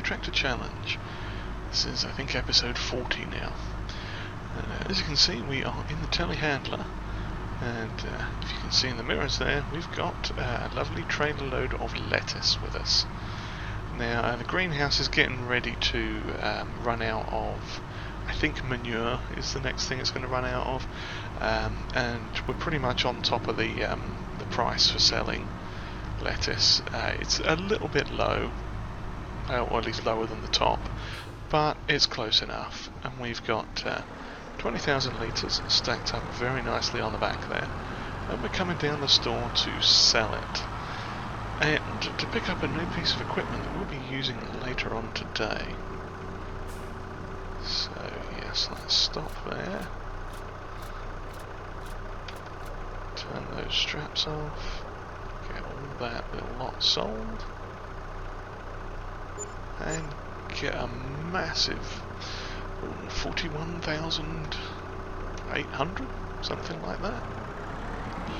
NoTractorChallenge. This is, I think, episode 40 now. As you can see, we are in the telehandler, and if you can see in the mirrors there, we've got a lovely trailer load of lettuce with us. Now, the greenhouse is getting ready to run out of, I think, manure is the next thing it's going to run out of, and we're pretty much on top of the price for selling lettuce. It's a little bit low, or at least lower than the top, but it's close enough, and we've got 20,000 litres stacked up very nicely on the back there, and we're coming down the store to sell it, and to pick up a new piece of equipment that we'll be using later on today. So yes, let's stop there, turn those straps off, get all that little lot sold, and get a massive 41,800, something like that.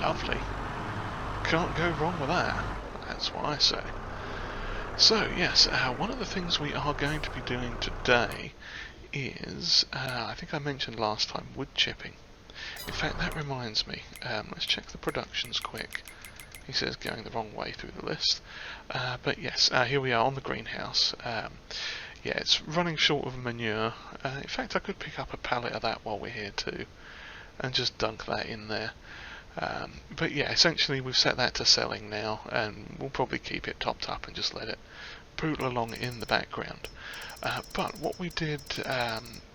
Lovely. Can't go wrong with that. That's what I say. So yes, one of the things we are going to be doing today is, I think I mentioned last time, wood chipping. In fact, that reminds me, let's check the productions quick. He says going the wrong way through the list. But yes, here we are on the greenhouse. Yeah, it's running short of manure. In fact, I could pick up a pallet of that while we're here too, and just dunk that in there. But yeah, essentially we've set that to selling now, and we'll probably keep it topped up and just let it poodle along in the background. But what we did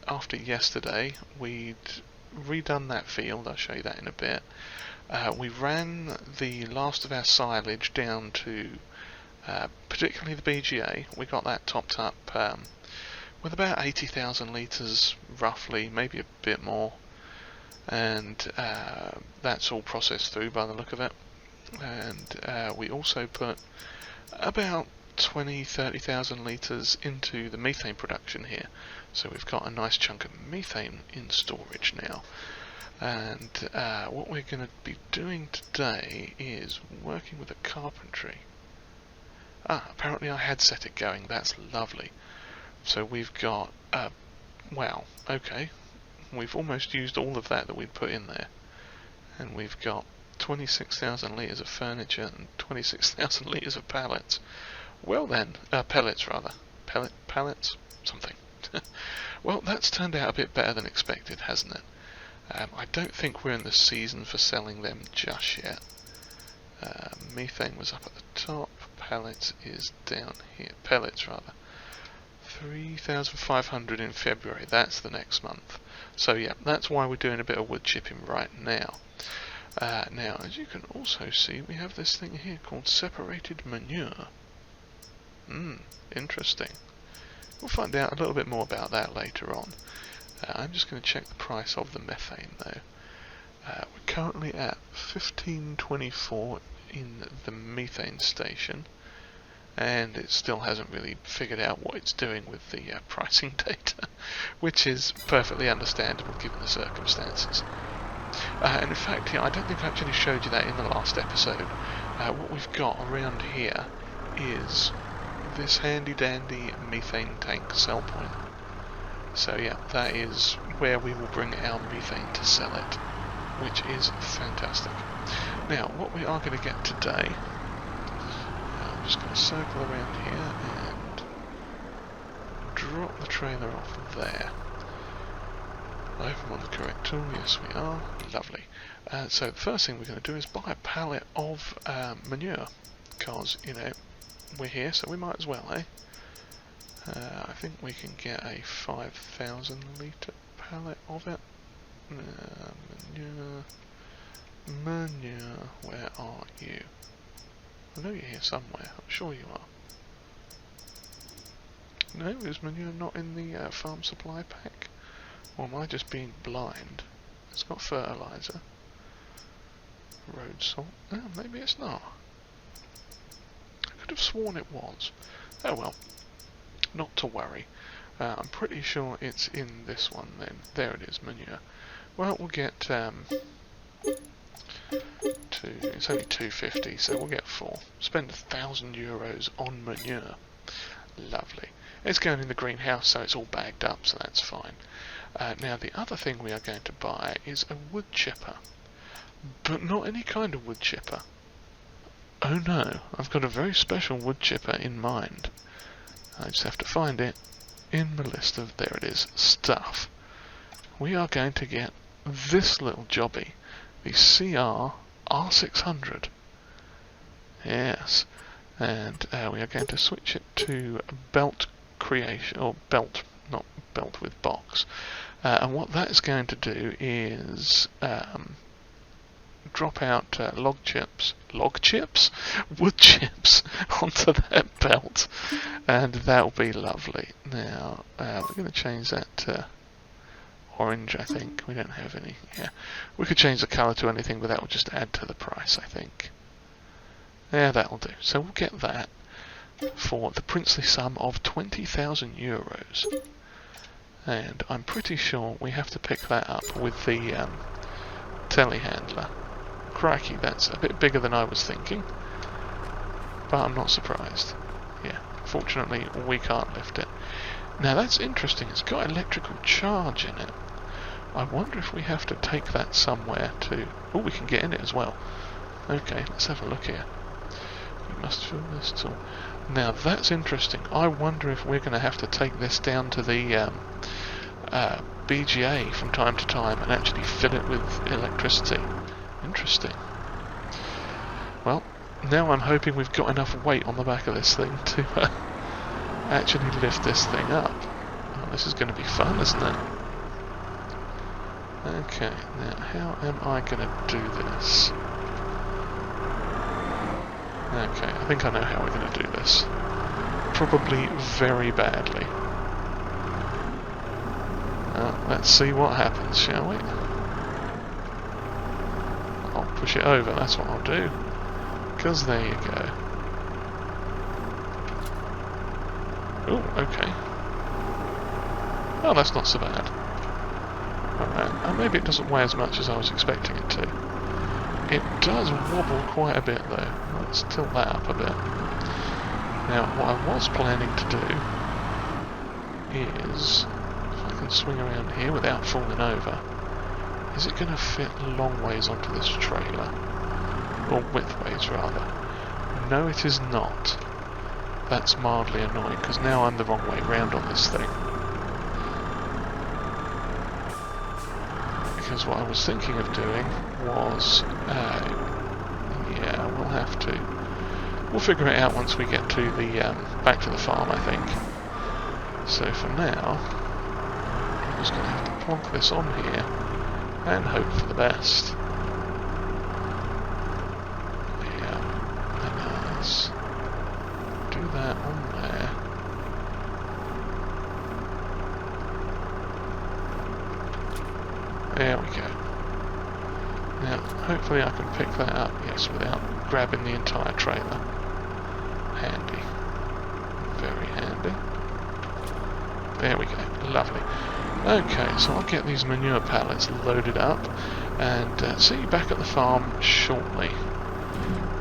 after yesterday, we'd redone that field. I'll show you that in a bit. We ran the last of our silage down to particularly the BGA. We got that topped up with about 80,000 litres roughly, maybe a bit more, and that's all processed through by the look of it. And we also put about 20-30,000 litres into the methane production here, so we've got a nice chunk of methane in storage now. And what we're going to be doing today is working with the carpentry. Apparently I had set it going. That's lovely. So we've got, wow, okay, we've almost used all of that we'd put in there, and we've got 26,000 litres of furniture and 26,000 litres of pallets. Well then, pellets rather, pallets, something. Well, that's turned out a bit better than expected, hasn't it? I don't think we're in the season for selling them just yet. Methane was up at the top, pallets is down here, pellets rather. 3,500 in February, that's the next month. So yeah, that's why we're doing a bit of wood chipping right now. Now, as you can also see, we have this thing here called separated manure. Interesting. We'll find out a little bit more about that later on. I'm just going to check the price of the methane though. We're currently at 15.24 in the methane station, and it still hasn't really figured out what it's doing with the pricing data, which is perfectly understandable given the circumstances. And in fact, yeah, I don't think I actually showed you that in the last episode. What we've got around here is this handy dandy methane tank sell point. So yeah, that is where we will bring our methane to sell it, which is fantastic. Now, what we are going to get today, I'm just going to circle around here and drop the trailer off there. I hope I'm on the correct tool. Yes, we are. Lovely. So the first thing we're going to do is buy a pallet of manure, because, you know, we're here, so we might as well, eh? I think we can get a 5,000 litre pallet of it. Manure, where are you? I know you're here somewhere, I'm sure you are. No, is manure not in the farm supply pack? Or am I just being blind? It's got fertiliser. Road salt. Oh, maybe it's not. I could have sworn it was. Oh well. Not to worry. I'm pretty sure it's in this one then. There it is, manure. Well, we'll get it's only 250, so we'll get 4. Spend €1,000 on manure. Lovely. It's going in the greenhouse, so it's all bagged up, so that's fine. Now the other thing we are going to buy is a wood chipper. But not any kind of wood chipper. Oh no, I've got a very special wood chipper in mind. I just have to find it in my list of, there it is, stuff. We are going to get this little jobby, the CR R600. Yes, and we are going to switch it to belt creation, or belt, not belt with box. And what that is going to do is drop out wood chips onto that belt, and that'll be lovely. Now we're going to change that to orange, I think. We don't have any. Yeah, we could change the colour to anything, but that will just add to the price, I think. Yeah, that'll do. So we'll get that for the princely sum of 20,000 euros. And I'm pretty sure we have to pick that up with the telehandler. Crikey, that's a bit bigger than I was thinking, but I'm not surprised. Yeah, fortunately we can't lift it. Now that's interesting, it's got electrical charge in it. I wonder if we have to take that somewhere to... Oh, we can get in it as well. Okay, let's have a look here. We must fill this tool. Now that's interesting. I wonder if we're going to have to take this down to the BGA from time to time and actually fill it with electricity. Interesting. Well, now I'm hoping we've got enough weight on the back of this thing to actually lift this thing up. Oh, this is going to be fun, isn't it? Okay, now how am I going to do this? Okay, I think I know how we're going to do this. Probably very badly. Let's see what happens, shall we? I'll push it over, that's what I'll do. Because there you go. Oh, okay. Oh, that's not so bad. Alright, maybe it doesn't weigh as much as I was expecting it to. It does wobble quite a bit though. Let's tilt that up a bit. Now, what I was planning to do is, if I can swing around here without falling over, is it going to fit long ways onto this trailer? Or widthways rather. No, it is not. That's mildly annoying, because now I'm the wrong way round on this thing. Because what I was thinking of doing was, yeah, we'll figure it out once we get to the, back to the farm, I think. So for now, I'm just going to have to plonk this on here, and hope for the best. Yeah, and let's do that on there. There we go. Now, hopefully I can pick that up, yes, without grabbing the entire trailer. Handy. Very handy. There we go. Lovely. Okay, so I'll get these manure pallets loaded up and see you back at the farm shortly.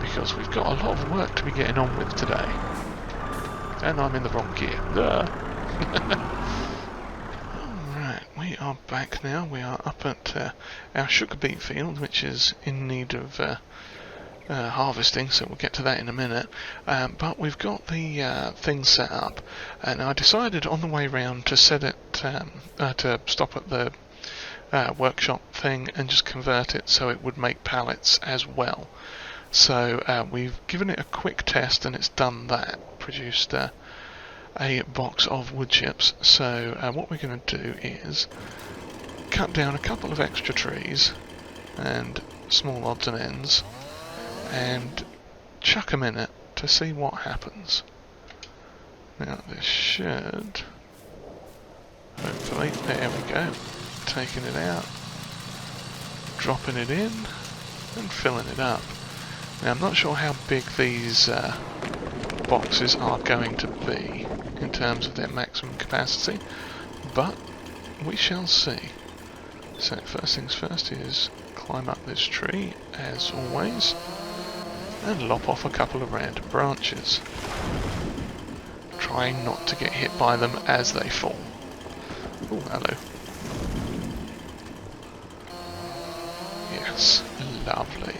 Because we've got a lot of work to be getting on with today. And I'm in the wrong gear. Duh. We are back now. We are up at our sugar beet field, which is in need of harvesting, so we'll get to that in a minute. But we've got the thing set up, and I decided on the way round to set it to stop at the workshop thing and just convert it so it would make pallets as well. So we've given it a quick test, and it's done that. Produced a box of wood chips. So what we're going to do is cut down a couple of extra trees and small odds and ends and chuck them in it to see what happens. Now this should hopefully, there we go, taking it out, dropping it in and filling it up. Now I'm not sure how big these boxes are going to be in terms of their maximum capacity, but we shall see. So first things first is climb up this tree as always and lop off a couple of random branches. trying not to get hit by them as they fall. Oh, hello. Yes, lovely.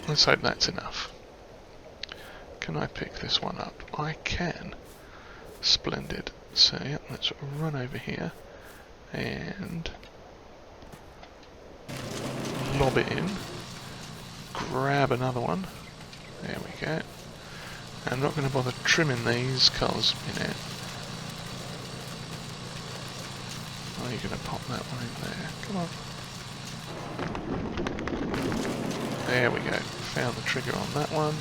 Let's hope that's enough. Can I pick this one up? I can. Splendid. So yeah, let's run over here and lob it in. Grab another one. There we go. I'm not going to bother trimming these because, you know... Oh, you're going to pop that one in there. Come on. There we go. Found the trigger on that one.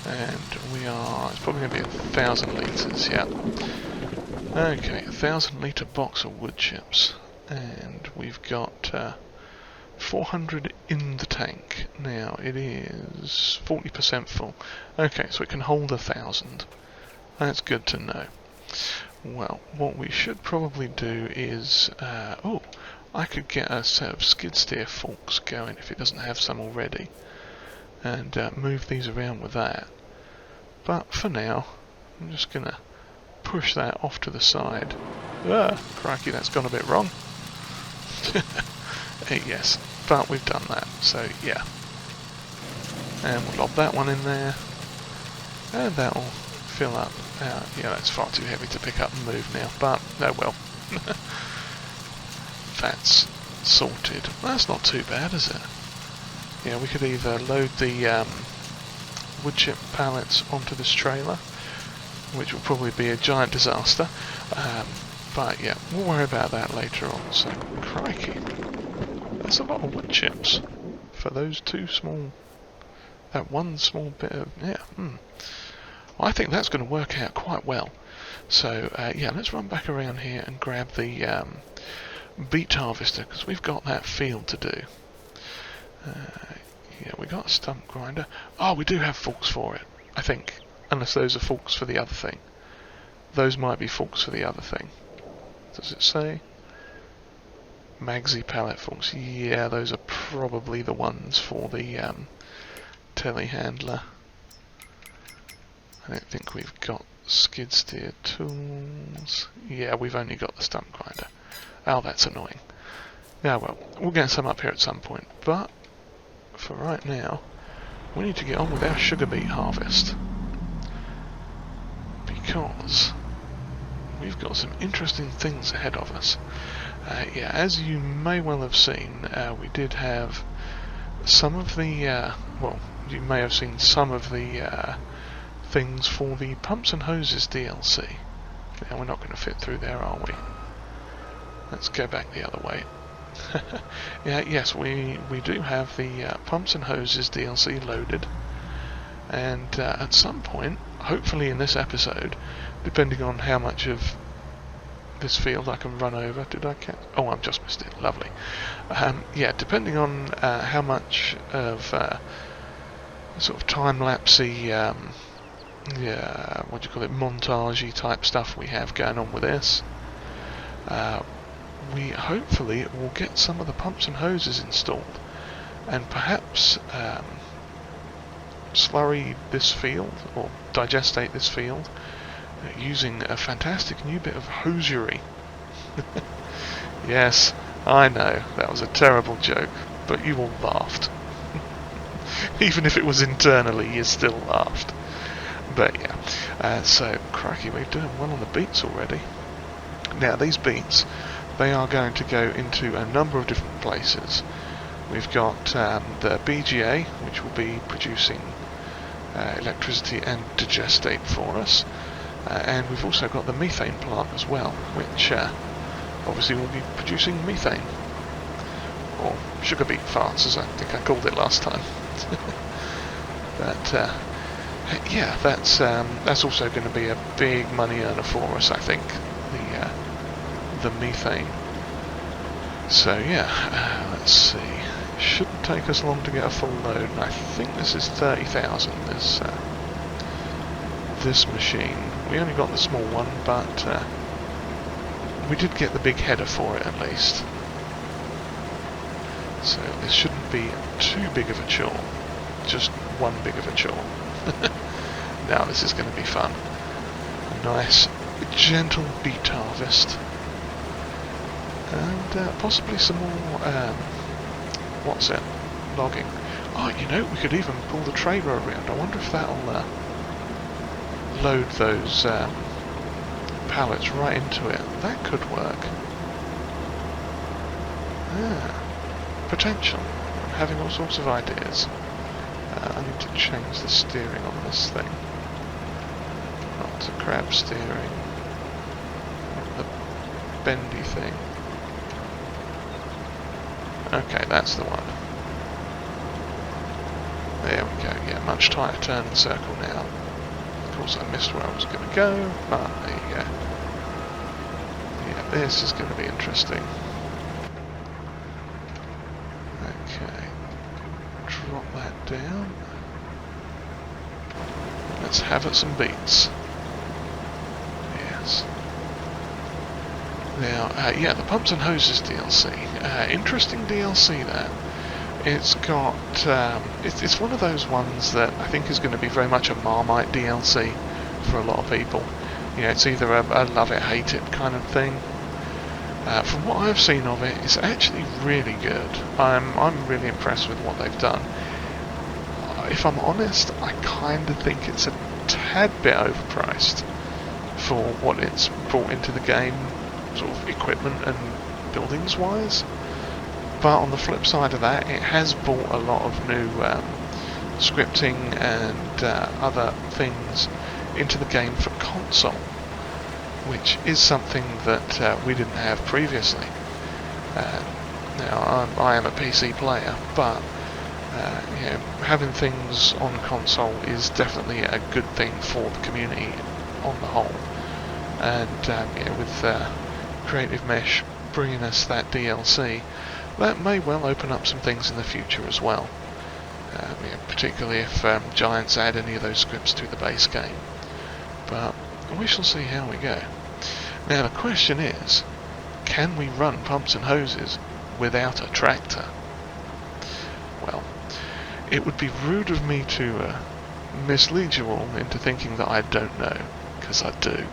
And we are... It's probably going to be 1,000 litres, yeah. Okay, 1,000 litre box of wood chips. And we've got 400 in the tank. Now, it is 40% full. Okay, so it can hold 1,000. That's good to know. Well, what we should probably do is... oh, I could get a set of skid steer forks going if it doesn't have some already. And move these around with that. But for now, I'm just going to push that off to the side. Crikey, that's gone a bit wrong. Yes, but we've done that, so yeah. And we'll lob that one in there, and that'll fill up. Yeah, that's far too heavy to pick up and move now, but oh well. That's sorted. That's not too bad, is it? Yeah, we could either load the wood chip pallets onto this trailer, which will probably be a giant disaster, but yeah, we'll worry about that later on. So, crikey, that's a lot of wood chips for those two small, that one small bit of, yeah, Well, I think that's going to work out quite well. So, yeah, let's run back around here and grab the beet harvester, because we've got that field to do. Yeah, we got a stump grinder. Oh, we do have forks for it, I think. Unless those are forks for the other thing. Those might be forks for the other thing. Does it say? Magsy pallet forks. Yeah, those are probably the ones for the telehandler. I don't think we've got skid steer tools. Yeah, we've only got the stump grinder. Oh, that's annoying. Yeah, well, we'll get some up here at some point. But for right now, we need to get on with our sugar beet harvest. Because we've got some interesting things ahead of us. Yeah, as you may well have seen, we did have some of the, well, you may have seen some of the things for the Pumps and Hoses DLC. Now, we're not going to fit through there, are we? Let's go back the other way. Yeah, yes, we do have the Pumps and Hoses DLC loaded, and at some point, hopefully in this episode, depending on how much of this field I can run over. Did I catch? Oh, I've just missed it. Lovely. Yeah, depending on how much of sort of time-lapsey, yeah, what do you call it, montage-y type stuff we have going on with this, we hopefully will get some of the pumps and hoses installed, and perhaps slurry this field, or digestate this field, using a fantastic new bit of hosiery. Yes, I know, that was a terrible joke, but you all laughed. Even if it was internally, you still laughed. But yeah, so crikey, we're doing well on the beets already. Now these beets, they are going to go into a number of different places. We've got the BGA, which will be producing electricity and digestate for us, and we've also got the methane plant as well, which obviously will be producing methane, or sugar beet farts, as I think I called it last time. But yeah, that's also going to be a big money earner for us, I think, the methane. So yeah, let's see. Shouldn't take us long to get a full load, and I think this is 30,000. This machine. We only got the small one, but we did get the big header for it at least. So this shouldn't be too big of a chore. Just one big of a chore. now this is going to be fun. A nice, gentle beet harvest. And possibly some more, logging. Oh, you know, we could even pull the trailer around. I wonder if that'll load those pallets right into it. That could work. Yeah, potential. I'm having all sorts of ideas. I need to change the steering on this thing. Not to crab steering. The bendy thing. Okay, that's the one. There we go, yeah, much tighter turn and circle now. Of course I missed where I was going to go, but there you go. Yeah, this is going to be interesting. Okay, drop that down. Let's have it some beats. Yes. Now, yeah, the Pumps and Hoses DLC. Interesting DLC that. It's got, it's one of those ones that I think is going to be very much a Marmite DLC for a lot of people. You know, it's either a love it, hate it kind of thing. From what I've seen of it, it's actually really good. I'm really impressed with what they've done. If I'm honest, I kind of think it's a tad bit overpriced for what it's brought into the game, sort of equipment and buildings wise. But on the flip side of that, it has brought a lot of new scripting and other things into the game for console, which is something that we didn't have previously. Now, I am a PC player, but you know, having things on console is definitely a good thing for the community on the whole. And you know, with Creative Mesh bringing us that DLC, that may well open up some things in the future as well. You know, particularly if Giants add any of those scripts to the base game. But we shall see how we go. Now the question is, can we run Pumps and Hoses without a tractor? Well, it would be rude of me to mislead you all into thinking that I don't know, because I do.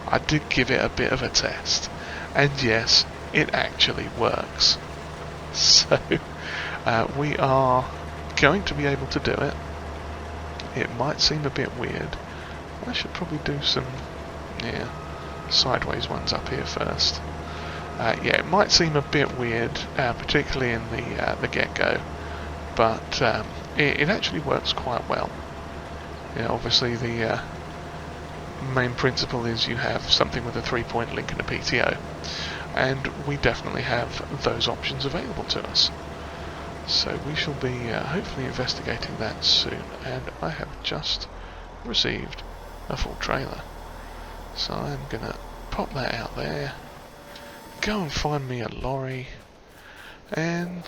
I did give it a bit of a test, and yes, it actually works. So, we are going to be able to do it. It might seem a bit weird. I should probably do some, sideways ones up here first. Yeah, it might seem a bit weird, particularly in the get-go, but it actually works quite well. Yeah, obviously the main principle is you have something with a 3-point link and a PTO. And we definitely have those options available to us. So we shall be hopefully investigating that soon. And I have just received a full trailer. So I'm going to pop that out there, go and find me a lorry, and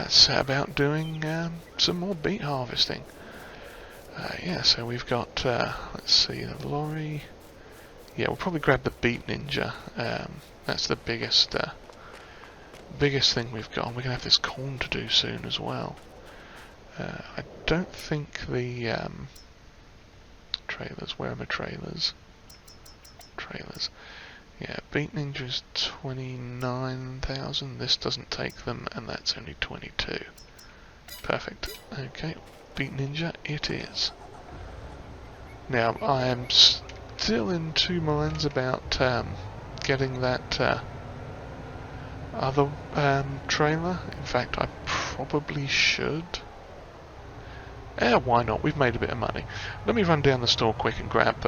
set about doing some more beet harvesting. Yeah, so we've got, let's see, the lorry. Yeah, we'll probably grab the Beet Ninja. That's the biggest thing we've got. And we're going to have this corn to do soon as well. I don't think the trailers. Where are my trailers? Trailers. Yeah, Beet Ninja's 29,000. This doesn't take them, and that's only 22. Perfect. Okay, Beet Ninja it is. Now I am still in two minds about getting that other trailer. In fact, I probably should. Why not? We've made a bit of money. Let me run down the store quick and grab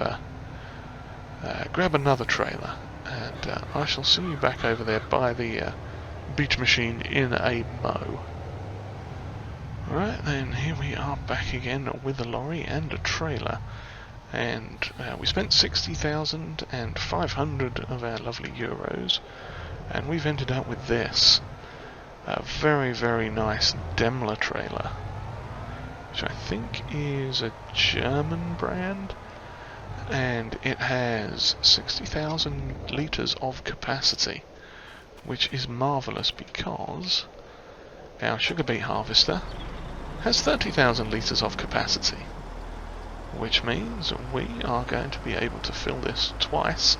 another trailer, and I shall see you back over there by the beach machine in a mo. Right then, here we are back again with a lorry and a trailer. And we spent 60,500 of our lovely euros, and we've ended up with this. A very, very nice Daimler trailer, which I think is a German brand, and it has 60,000 litres of capacity, which is marvellous because our sugar beet harvester has 30,000 litres of capacity, which means we are going to be able to fill this twice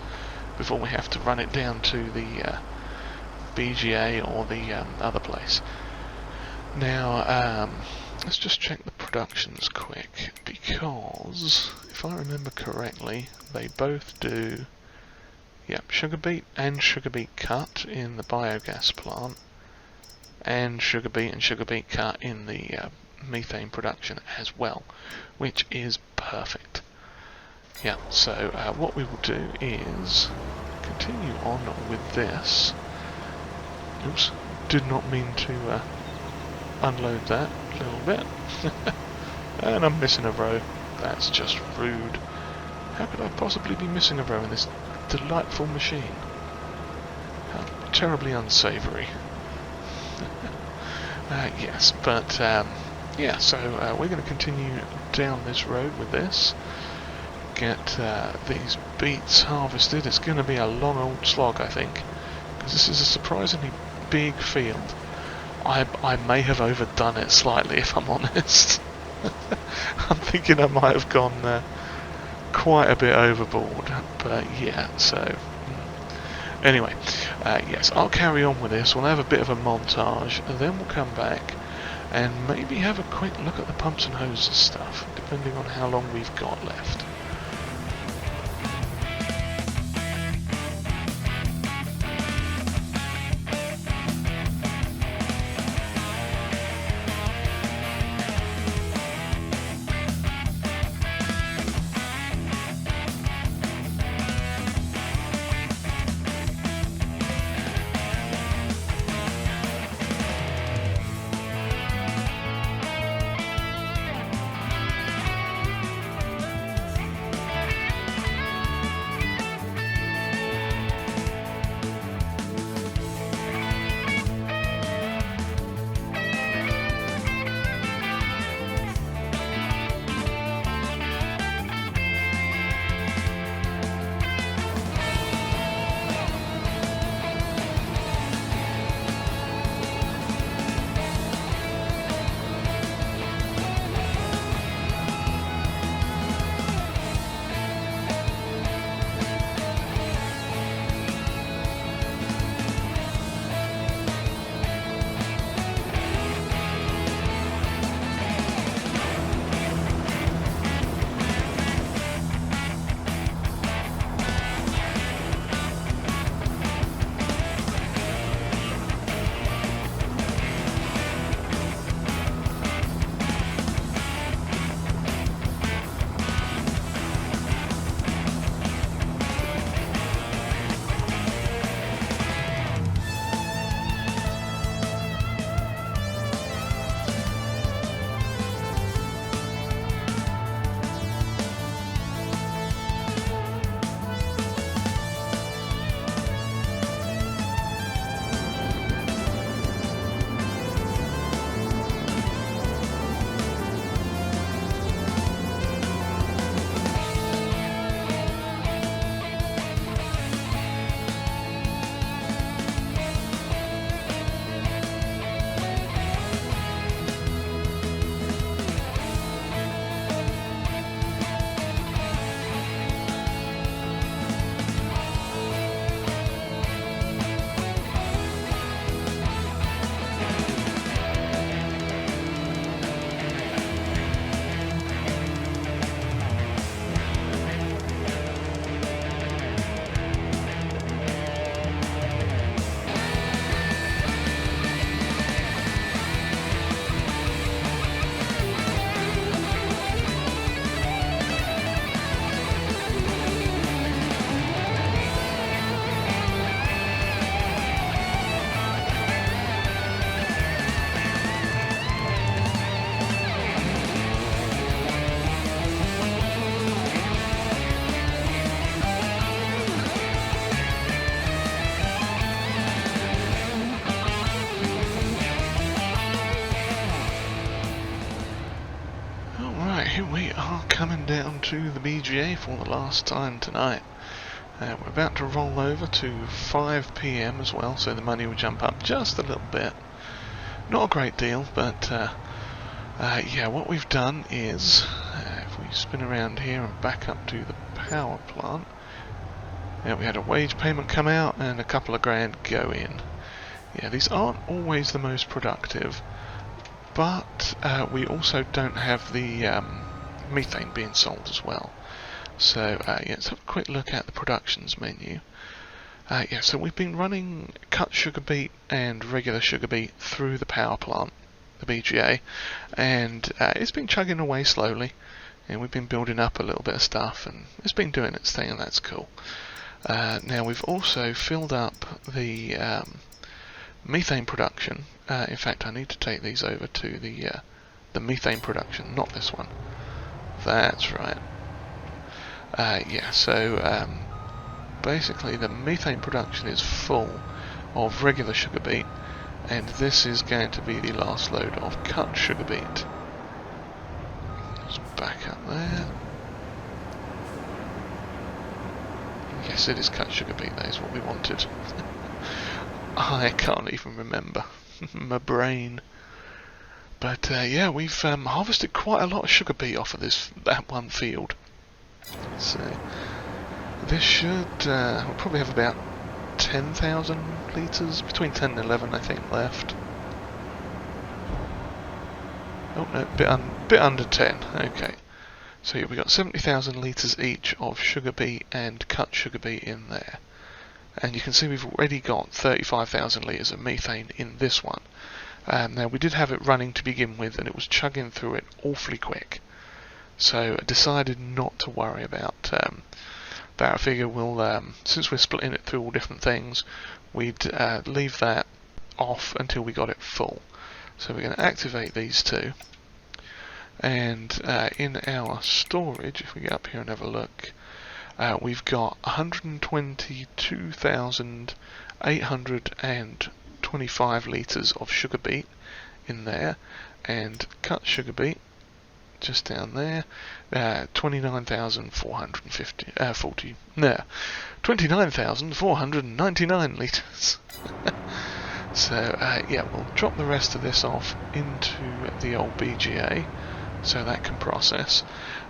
before we have to run it down to the BGA or the other place. Now, let's just check the productions quick, because if I remember correctly, they both do, yep, sugar beet and sugar beet cut in the biogas plant, and sugar beet cut in the methane production as well, which is perfect. Yeah, so what we will do is continue on with this. Oops, did not mean to unload that a little bit. And I'm missing a row. That's just rude. How could I possibly be missing a row in this delightful machine? How terribly unsavoury. Yes, but yeah, so we're going to continue down this road with this. Get these beets harvested. It's going to be a long old slog, I think, because this is a surprisingly big field. I may have overdone it slightly, if I'm honest. I'm thinking I might have gone quite a bit overboard, but yeah, so anyway, yes, I'll carry on with this. We'll have a bit of a montage, and then we'll come back and maybe have a quick look at the pumps and hoses stuff, depending on how long we've got left. Here we are coming down to the BGA for the last time tonight. We're about to roll over to 5 PM as well, so the money will jump up just a little bit. Not a great deal, but yeah, what we've done is, if we spin around here and back up to the power plant. Now we had a wage payment come out and a couple of grand go in. Yeah, these aren't always the most productive, but we also don't have the methane being sold as well. So yeah, let's have a quick look at the productions menu. Yeah, so we've been running cut sugar beet and regular sugar beet through the power plant, the BGA, and it's been chugging away slowly, and we've been building up a little bit of stuff, and it's been doing its thing, and that's cool. Now we've also filled up the methane production. In fact, I need to take these over to the methane production, not this one. That's right. Yeah, so basically the methane production is full of regular sugar beet, and this is going to be the last load of cut sugar beet. Let's back up there. Yes, it is cut sugar beet, that is what we wanted. I can't even remember. My brain. But yeah, we've harvested quite a lot of sugar beet off of that one field. So this should we'll probably have about 10,000 litres, between 10 and 11 I think left. Oh no, bit under 10. Okay. So yeah, we got 70,000 litres each of sugar beet and cut sugar beet in there. And you can see we've already got 35,000 litres of methane in this one. Now we did have it running to begin with, and it was chugging through it awfully quick. So I decided not to worry about that. I figure we'll, since we're splitting it through all different things, we'd leave that off until we got it full. So we're going to activate these two. And in our storage, if we get up here and have a look, we've got 122,825 litres of sugar beet in there, and cut sugar beet just down there, 29,499 litres. So yeah, we'll drop the rest of this off into the old BGA so that can process,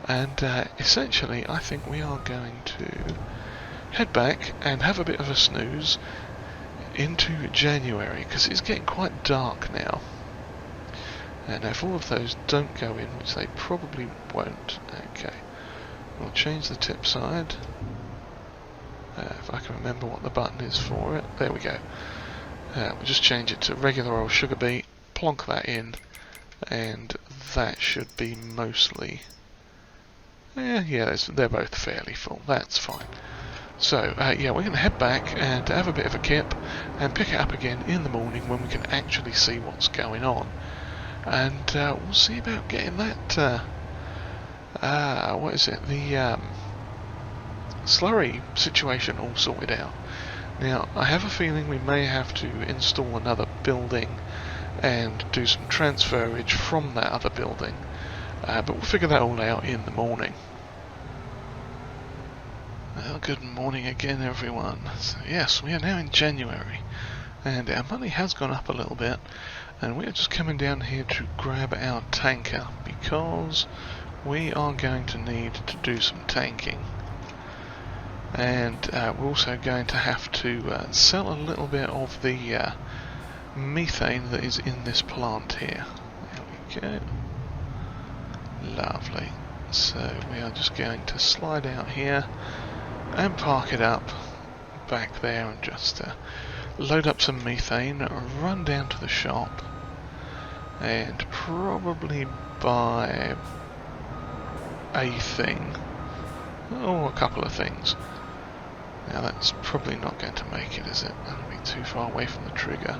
and essentially I think we are going to head back and have a bit of a snooze into January, because it's getting quite dark now. And if all of those don't go in, which they probably won't, okay, we'll change the tip side. If I can remember what the button is for it, there we go. We'll just change it to regular old sugar beet, plonk that in, and that should be mostly, yeah, they're both fairly full, that's fine. So yeah, we're going to head back and have a bit of a kip and pick it up again in the morning when we can actually see what's going on. And we'll see about getting that, what is it, the slurry situation all sorted out. Now, I have a feeling we may have to install another building and do some transferage from that other building, but we'll figure that all out in the morning. Well, good morning again, everyone. So yes, we are now in January, and our money has gone up a little bit, and we are just coming down here to grab our tanker, because we are going to need to do some tanking. And we're also going to have to sell a little bit of the methane that is in this plant here. There we go. Lovely. So we are just going to slide out here and park it up back there and just load up some methane, run down to the shop, and probably buy a thing, or a couple of things. Now that's probably not going to make it, is it? That'll be too far away from the trigger.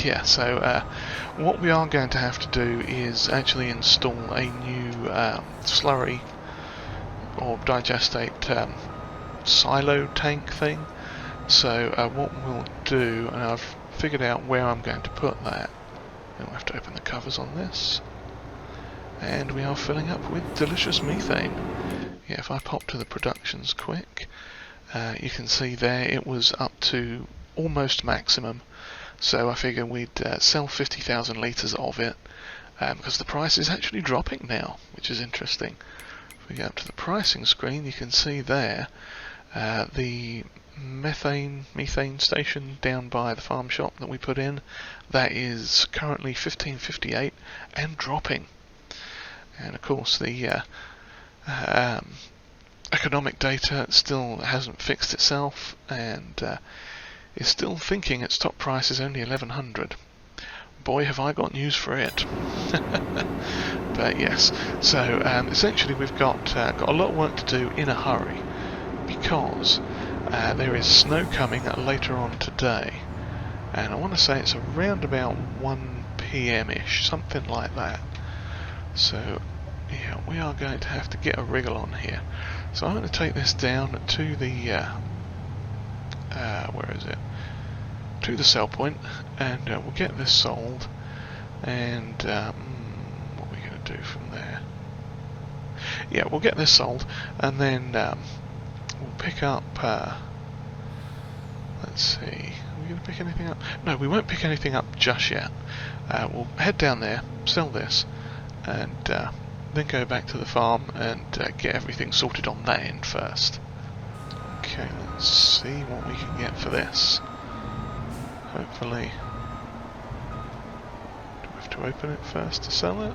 Yeah, so what we are going to have to do is actually install a new slurry or digestate silo tank thing. So what we'll do, and I've figured out where I'm going to put that. We'll have to open the covers on this. And we are filling up with delicious methane. Yeah, if I pop to the productions quick, you can see there it was up to almost maximum. So I figure we'd sell 50,000 litres of it, because the price is actually dropping now, which is interesting. If we go up to the pricing screen, you can see there the methane station down by the farm shop that we put in, that is currently 15.58 and dropping. And of course the economic data still hasn't fixed itself, and is still thinking its top price is only 1100. Boy, have I got news for it. But yes, so essentially we've got a lot of work to do in a hurry, because there is snow coming later on today, and I want to say it's around about 1 PM-ish, something like that. So yeah, we are going to have to get a wriggle on here. So I'm going to take this down to the where is it? To the sell point, and we'll get this sold. And what are we going to do from there? Yeah, we'll get this sold, and then we'll pick up. Let's see. Are we going to pick anything up? No, we won't pick anything up just yet. We'll head down there, sell this, and then go back to the farm and get everything sorted on that end first. Okay, let's see what we can get for this. Hopefully. Do we have to open it first to sell it?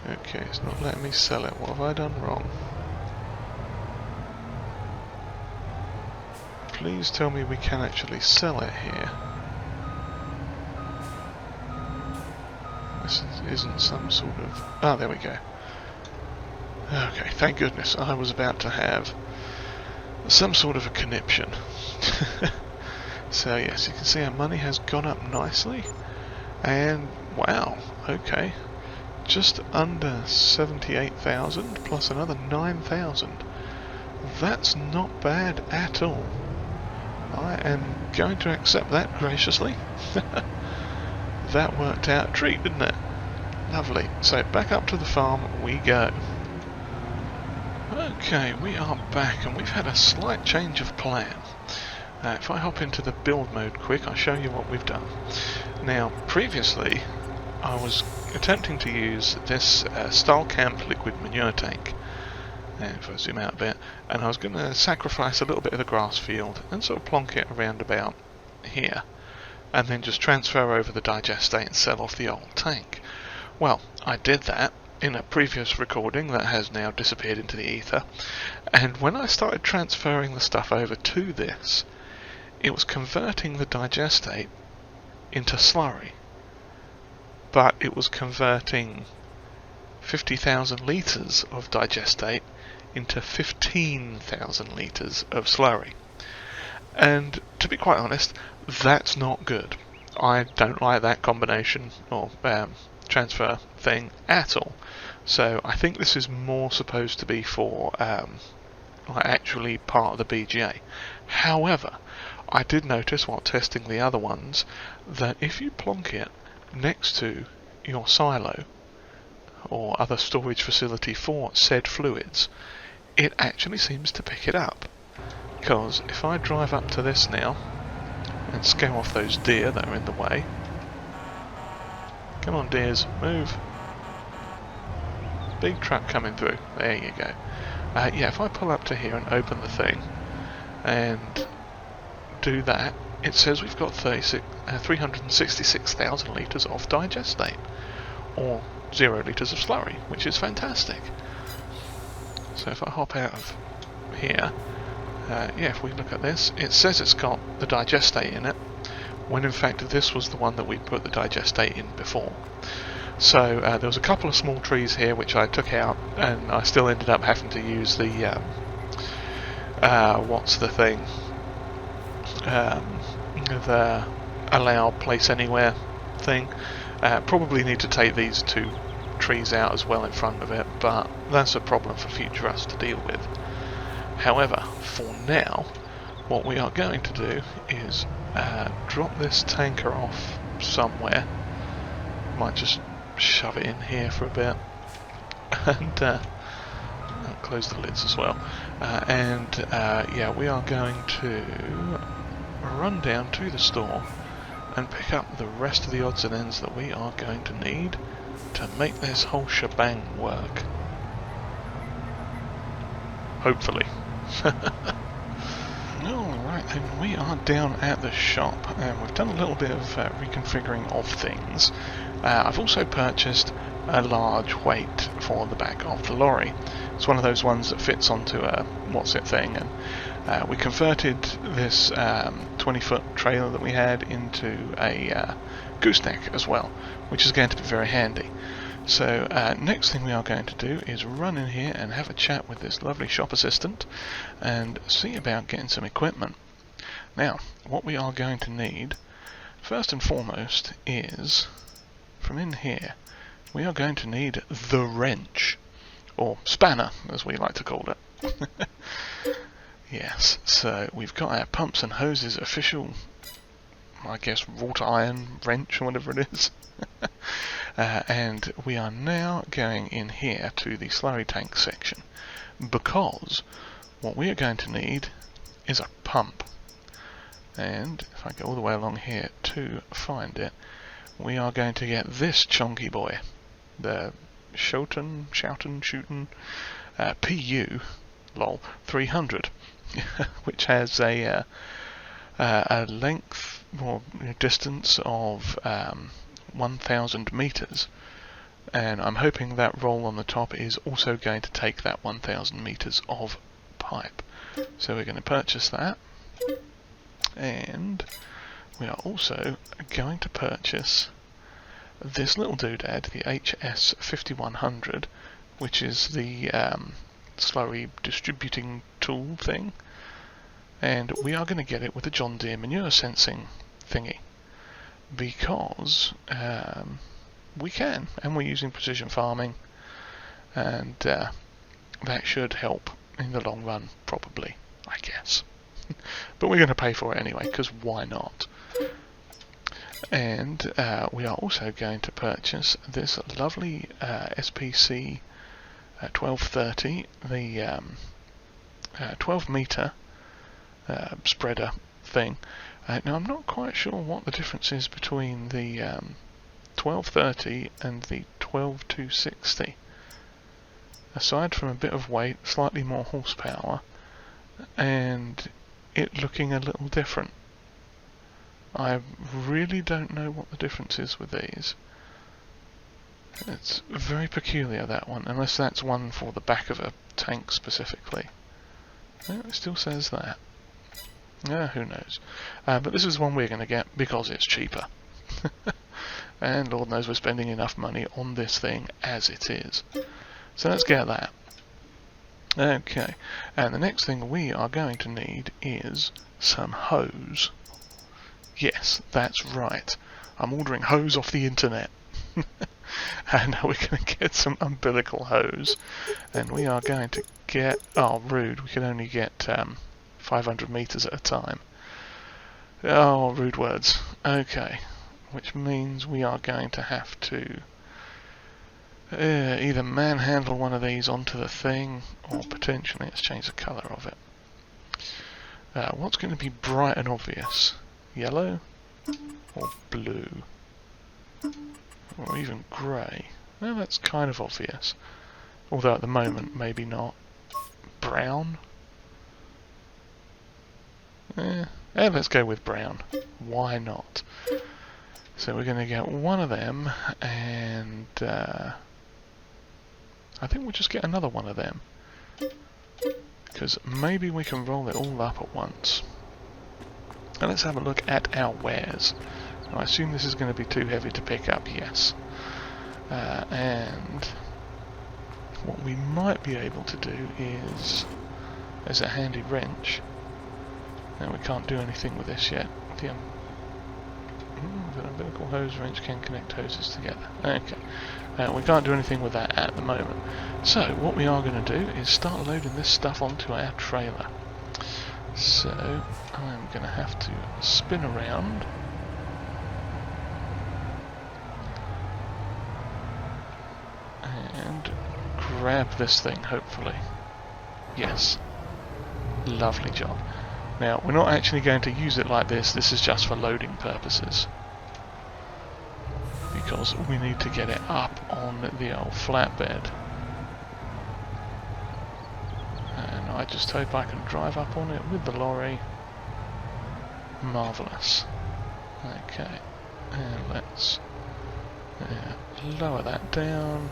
Okay, it's not letting me sell it. What have I done wrong? Please tell me we can actually sell it here. This isn't some sort of... Ah, there we go. Okay, thank goodness. I was about to have some sort of a conniption. So yes, you can see our money has gone up nicely. And wow, okay. Just under 78,000 plus another 9,000. That's not bad at all. I am going to accept that graciously. That worked out a treat, didn't it? Lovely. So back up to the farm we go. Okay, we are back, and we've had a slight change of plan. If I hop into the build mode quick, I'll show you what we've done. Now, previously, I was attempting to use this Style Camp liquid manure tank. And if I zoom out a bit, and I was going to sacrifice a little bit of the grass field and sort of plonk it around about here, and then just transfer over the digestate and sell off the old tank. Well, I did that in a previous recording that has now disappeared into the ether, and when I started transferring the stuff over to this, it was converting the digestate into slurry, but it was converting 50,000 litres of digestate into 15,000 litres of slurry. And to be quite honest, that's not good. I don't like that combination or transfer thing at all. So I think this is more supposed to be for actually part of the BGA. However, I did notice while testing the other ones that if you plonk it next to your silo or other storage facility for said fluids, it actually seems to pick it up. Because if I drive up to this now and scare off those deer that are in the way. Come on, deers, move. Big truck coming through. There you go. Yeah, if I pull up to here and open the thing and do that, it says we've got 366,000 litres of digestate, or 0 litres of slurry, which is fantastic. So if I hop out of here, yeah, if we look at this, it says it's got the digestate in it, when in fact this was the one that we put the digestate in before. So there was a couple of small trees here which I took out, and I still ended up having to use the what's the thing, the allow place anywhere thing. Probably need to take these two trees out as well in front of it, but that's a problem for future us to deal with. However, for now, what we are going to do is drop this tanker off somewhere. Might just shove it in here for a bit, and I'll close the lids as well. Yeah, we are going to run down to the store and pick up the rest of the odds and ends that we are going to need to make this whole shebang work. Hopefully. Alright then, we are down at the shop and we've done a little bit of reconfiguring of things. I've also purchased a large weight for the back of the lorry. It's one of those ones that fits onto a what's-it thing, and we converted this 20-foot trailer that we had into a gooseneck as well, which is going to be very handy. So next thing we are going to do is run in here and have a chat with this lovely shop assistant and see about getting some equipment. Now, what we are going to need, first and foremost, is, from in here, we are going to need the wrench, or spanner, as we like to call it. Yes, so we've got our pumps and hoses official, I guess, wrought iron wrench or whatever it is. And we are now going in here to the slurry tank section, because what we are going to need is a pump. And if I go all the way along here to find it, we are going to get this chunky boy, the Shootin' PU lol 300, which has a length or distance of 1,000 meters, and I'm hoping that roll on the top is also going to take that 1,000 meters of pipe. So we're going to purchase that, and we are also going to purchase this little doodad, the HS5100, which is the slurry distributing tool thing, and we are going to get it with a John Deere manure sensing thingy, because we can, and we're using precision farming, and that should help in the long run, probably, I guess. But we're going to pay for it anyway, because why not? And we are also going to purchase this lovely SPC 1230, the 12 meter spreader thing. Now I'm not quite sure what the difference is between the 1230 and the 12260. Aside from a bit of weight, slightly more horsepower, and it looking a little different. I really don't know what the difference is with these. It's very peculiar, that one, unless that's one for the back of a tank specifically. No, it still says that. Who knows. But this is one we're going to get because it's cheaper. And Lord knows we're spending enough money on this thing as it is. So let's get that. Okay, and the next thing we are going to need is some hose. Yes, that's right. I'm ordering hose off the internet. And we're going to get some umbilical hose. And we are going to get... Oh, rude. We can only get 500 meters at a time. Oh, rude words. Okay. Which means we are going to have to either manhandle one of these onto the thing, or potentially, let's change the colour of it. What's going to be bright and obvious? Yellow or blue? Or even grey? Well, that's kind of obvious. Although at the moment, maybe not. Brown? Let's go with brown. Why not? So we're going to get one of them, and I think we'll just get another one of them, because maybe we can roll it all up at once. And let's have a look at our wares. I assume this is going to be too heavy to pick up, yes. And what we might be able to do is, there's a handy wrench. Now we can't do anything with this yet. The umbilical hose wrench can connect hoses together. Okay, we can't do anything with that at the moment. So what we are going to do is start loading this stuff onto our trailer. So I'm going to have to spin around. And grab this thing, hopefully. Yes. Lovely job. Now, we're not actually going to use it like this. This is just for loading purposes. because we need to get it up on the old flatbed. And I just hope I can drive up on it with the lorry. Marvellous. Okay, and let's lower that down.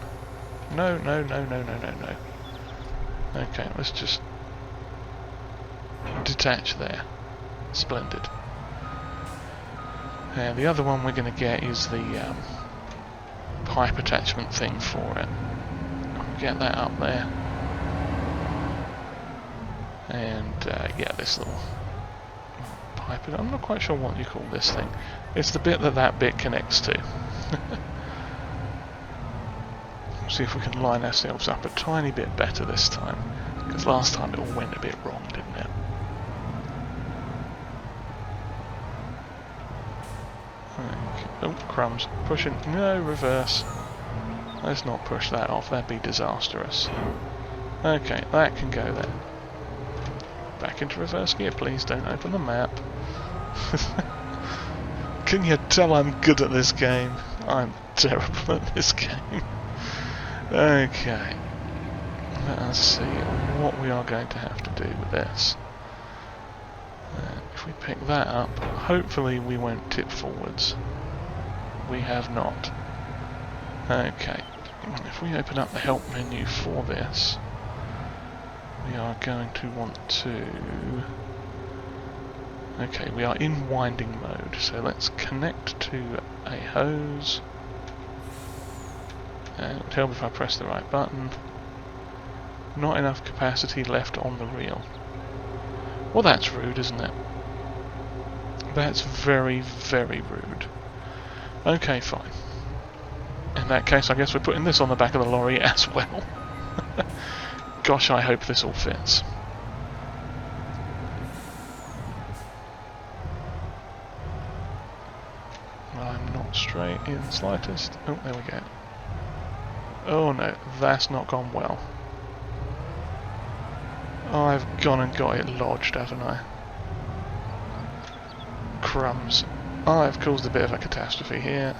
No. Okay, let's just detach there. Splendid. And the other one we're going to get is the pipe attachment thing for it. I'll get that up there. And yeah, this little pipe. I'm not quite sure what you call this thing. It's the bit that bit connects to. See if we can line ourselves up a tiny bit better this time, because last time it all went a bit wrong, didn't it? Okay. Oh, crumbs. Pushing. No, reverse. Let's not push that off, that'd be disastrous. Okay, that can go there. Back into reverse gear, please, don't open the map. Can you tell I'm good at this game? I'm terrible at this game. Okay, let us see what we are going to have to do with this. If we pick that up, hopefully we won't tip forwards. We have not. Okay, if we open up the help menu for this, we are going to want to... Okay, we are in winding mode, so let's connect to a hose. And it'll tell me if I press the right button. Not enough capacity left on the reel. Well, that's rude, isn't it? That's very, very rude. Okay, fine. In that case, I guess we're putting this on the back of the lorry as well. Gosh, I hope this all fits. I'm not straight in the slightest. Oh, there we go. Oh no, that's not gone well. I've gone and got it lodged, haven't I? Crumbs. I've caused a bit of a catastrophe here.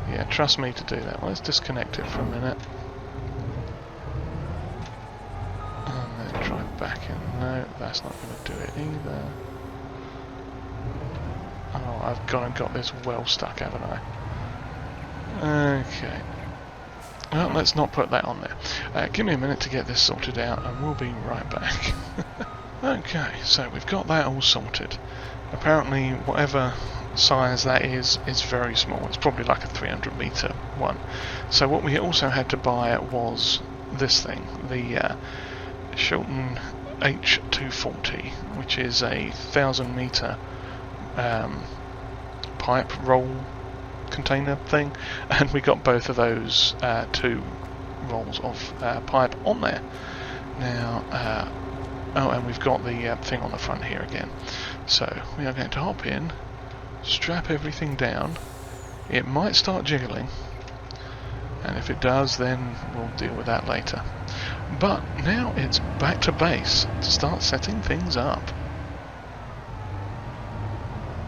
Yeah, trust me to do that. Let's disconnect it for a minute. And then try back in. No, that's not going to do it either. Oh, I've gone and got this well stuck, haven't I? Okay. Well, let's not put that on there. Give me a minute to get this sorted out and we'll be right back. Okay, so we've got that all sorted. Apparently, whatever size that is very small. It's probably like a 300 metre one. So what we also had to buy was this thing, the Shilton H240, which is a 1,000 metre pipe roll container thing, and we got both of those 2 rolls of pipe on there. Now, oh, and we've got the thing on the front here again. So we are going to hop in, strap everything down. It might start jiggling, and if it does, then we'll deal with that later. But now it's back to base to start setting things up.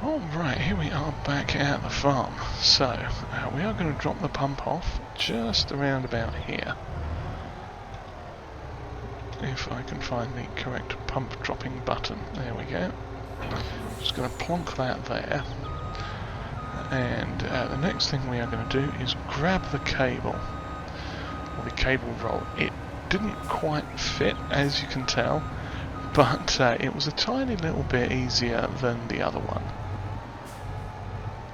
Alright, here we are back at the farm. So, we are going to drop the pump off just around about here. If I can find the correct pump dropping button. There we go. Just going to plonk that there. And the next thing we are going to do is grab the cable. Or the cable roll. It didn't quite fit, as you can tell, but it was a tiny little bit easier than the other one.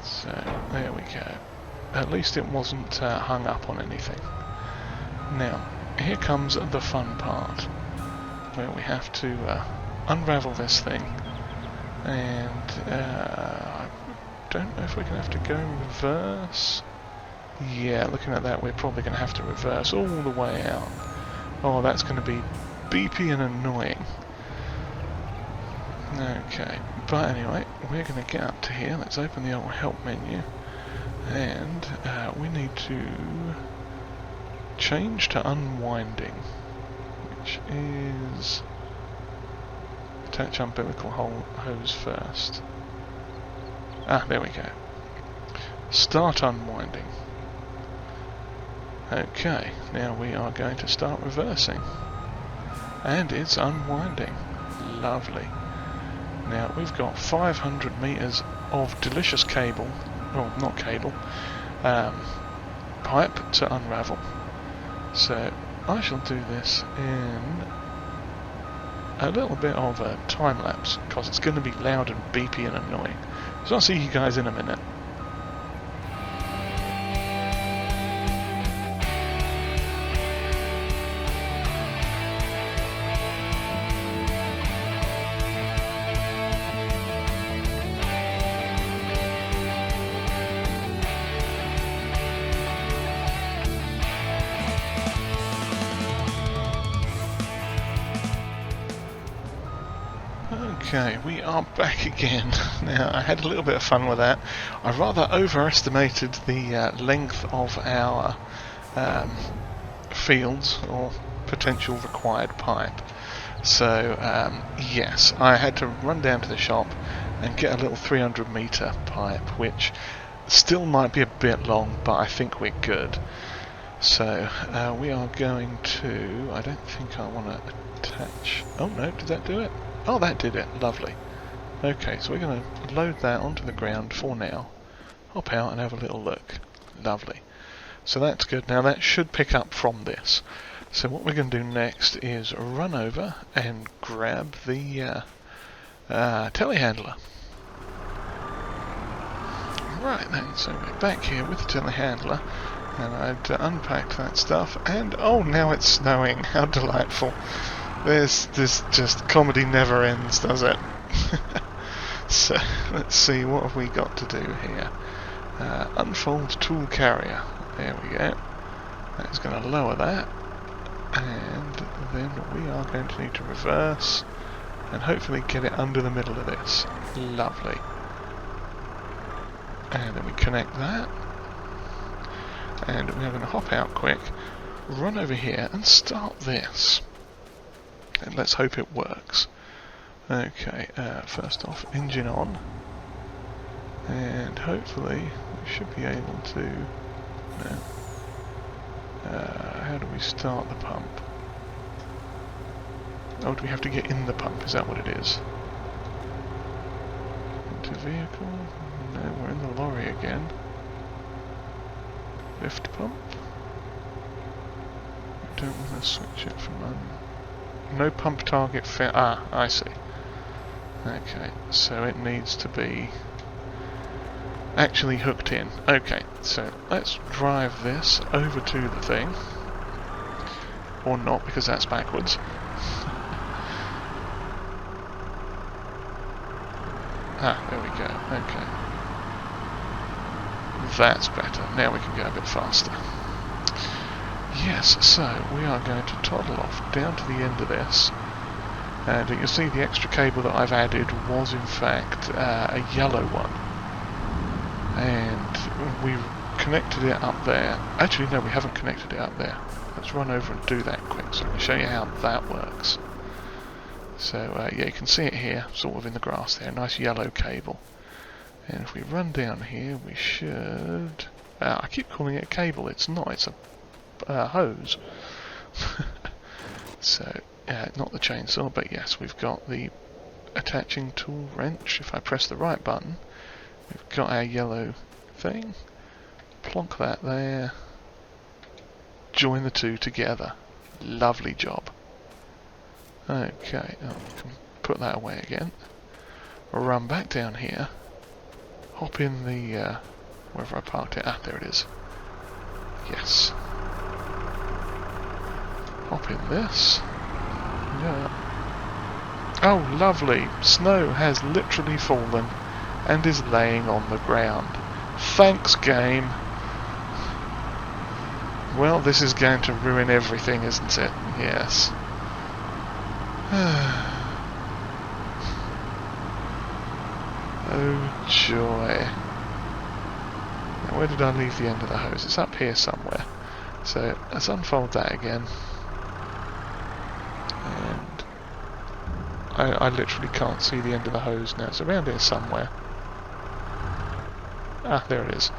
So, there we go. At least it wasn't hung up on anything. Now, here comes the fun part, where we have to unravel this thing, and I don't know if we're going to have to go reverse. Yeah, looking at that, we're probably going to have to reverse all the way out. Oh, that's going to be beepy and annoying. Okay, but anyway, we're going to get up to here. Let's open the old help menu, and we need to change to unwinding, which is attach umbilical hose first. Ah, there we go. Start unwinding. Okay, now we are going to start reversing. And it's unwinding. Lovely. Now we've got 500 meters of delicious cable, well, not cable, pipe to unravel. So I shall do this in a little bit of a time lapse because it's going to be loud and beepy and annoying. So I'll see you guys in a minute. Okay, we are back again. Now, I had a little bit of fun with that. I rather overestimated the length of our fields or potential required pipe. So, yes, I had to run down to the shop and get a little 300 meter pipe, which still might be a bit long, but I think we're good. So, we are going to... I don't think I want to attach... Oh no, did that do it? Oh, that did it. Lovely. Okay, so we're going to load that onto the ground for now. Hop out and have a little look. Lovely. So that's good. Now that should pick up from this. So what we're going to do next is run over and grab the telehandler. Right then, so we're back here with the telehandler. And I'd unpacked that stuff. And oh, now it's snowing. How delightful. This just comedy never ends, does it? So let's see, what have we got to do here? Unfold tool carrier. There we go. That's going to lower that, and then we are going to need to reverse and hopefully get it under the middle of this. Lovely. And then we connect that, and we are going to hop out quick, run over here and start this. And let's hope it works. Okay, first off, engine on. And hopefully we should be able to... No. How do we start the pump? Oh, do we have to get in the pump? Is that what it is? Into vehicle? No, we're in the lorry again. Lift pump? We don't want to switch it from no pump target fit. Ah, I see. Okay, so it needs to be actually hooked in. Okay, so let's drive this over to the thing. Or not, because that's backwards. Ah, there we go. Okay. That's better. Now we can go a bit faster. Yes, so we are going to toddle off down to the end of this, and you can see the extra cable that I've added was in fact a yellow one, and we connected it up there. Actually no, we haven't connected it up there. Let's run over and do that quick so I can show you how that works. So yeah, you can see it here, sort of in the grass there, nice yellow cable. And if we run down here we should... I keep calling it a cable, it's not, it's a hose. So, not the chainsaw, but yes, we've got the attaching tool wrench. If I press the right button, we've got our yellow thing. Plonk that there. Join the two together. Lovely job. Okay, we can put that away again. Run back down here. Hop in the, wherever I parked it. Ah, there it is. Yes. Hop in this. Yeah. Oh, lovely. Snow has literally fallen and is laying on the ground. Thanks, game. Well, this is going to ruin everything, isn't it? Yes. Oh, joy. Now, where did I leave the end of the hose? It's up here somewhere. So, let's unfold that again. And I literally can't see the end of the hose now. It's around here somewhere. Ah, there it is.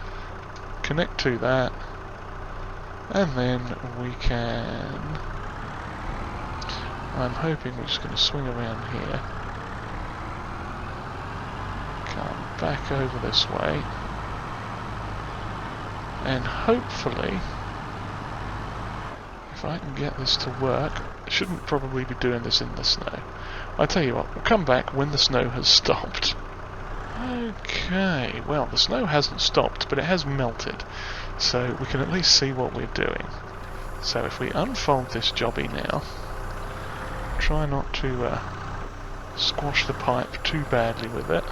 Connect to that, and then we can... I'm hoping we're just going to swing around here, come back over this way, and hopefully, if I can get this to work, I shouldn't probably be doing this in the snow. I tell you what, we'll come back when the snow has stopped. Okay, well, the snow hasn't stopped, but it has melted, so we can at least see what we're doing. So if we unfold this jobby now, try not to squash the pipe too badly with it,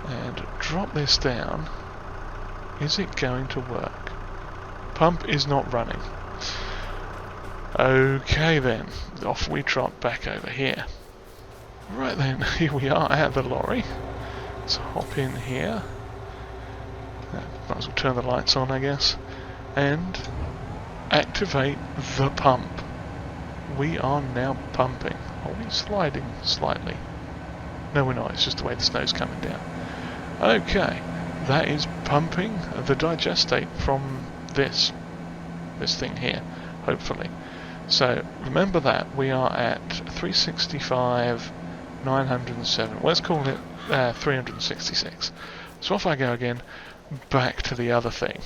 and drop this down. Is it going to work? Pump is not running. Okay then, off we trot back over here. Right then, here we are at the lorry. Let's hop in here. Might as well turn the lights on, I guess, and activate the pump. We are now pumping. Are we sliding slightly? No, we're not. It's just the way the snow's coming down. Okay, that is pumping the digestate from this thing here, hopefully. So remember that we are at 365, 907. Let's call it 366. So off I go again, back to the other thing.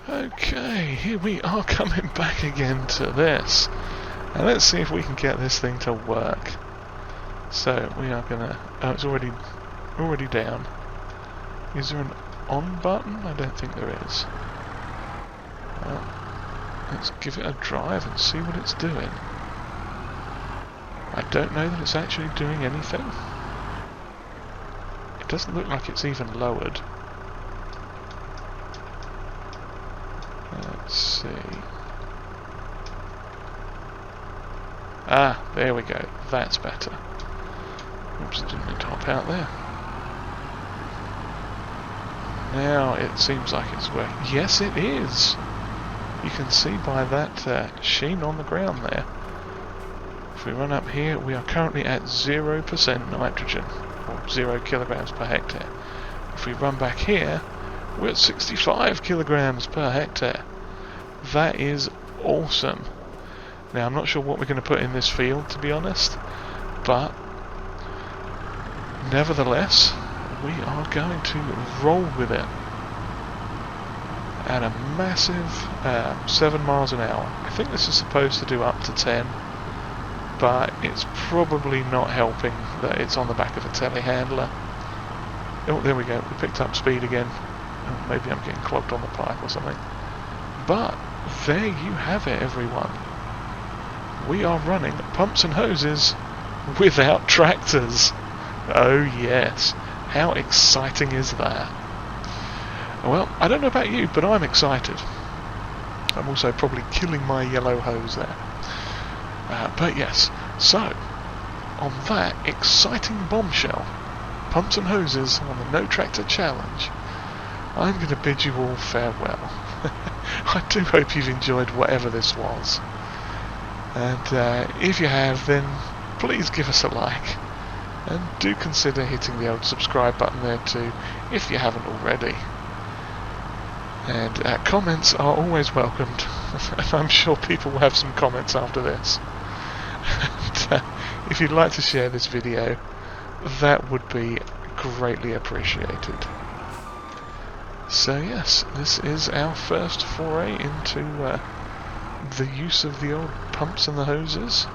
Okay, here we are coming back again to this. And let's see if we can get this thing to work. So we are gonna... Oh, it's already down. Is there an on button? I don't think there is. Well, let's give it a drive and see what it's doing. I don't know that it's actually doing anything. It doesn't look like it's even lowered. Let's see. Ah, there we go. That's better. Oops, didn't mean to hop out there. Now it seems like it's working. Yes, it is. You can see by that sheen on the ground there. If we run up here, we are currently at 0% nitrogen, or 0 kilograms per hectare. If we run back here, we're at 65 kilograms per hectare. That is awesome. Now, I'm not sure what we're going to put in this field, to be honest, but nevertheless, we are going to roll with it at a massive 7 miles an hour. I think this is supposed to do up to 10, but it's probably not helping that it's on the back of a telehandler. Oh, there we go, we picked up speed again. Oh, maybe I'm getting clogged on the pipe or something. But there you have it, everyone. We are running pumps and hoses without tractors. Oh yes, how exciting is that? Well, I don't know about you, but I'm excited. I'm also probably killing my yellow hose there. But yes, so on that exciting bombshell, pumps and hoses on the No Tractor Challenge, I'm going to bid you all farewell. I do hope you've enjoyed whatever this was. And if you have, then please give us a like. And do consider hitting the old subscribe button there too, if you haven't already. And comments are always welcomed. And I'm sure people will have some comments after this. And, if you'd like to share this video, that would be greatly appreciated. So yes, this is our first foray into the use of the old pumps and the hoses.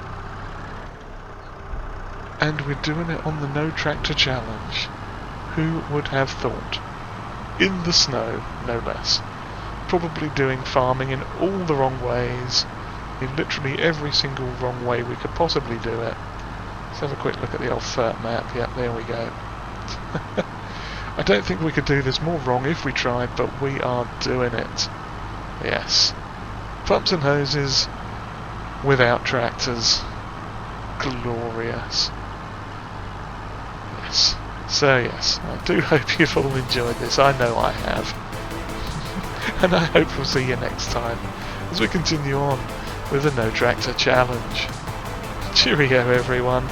And we're doing it on the No Tractor Challenge. Who would have thought? In the snow, no less. Probably doing farming in all the wrong ways. In literally every single wrong way we could possibly do it. Let's have a quick look at the old FERT map. Yep, there we go. I don't think we could do this more wrong if we tried, but we are doing it. Yes. Pumps and hoses without tractors. Glorious. Yes. So yes, I do hope you've all enjoyed this. I know I have. And I hope we'll see you next time as we continue on with the No Tractor Challenge. Cheerio everyone.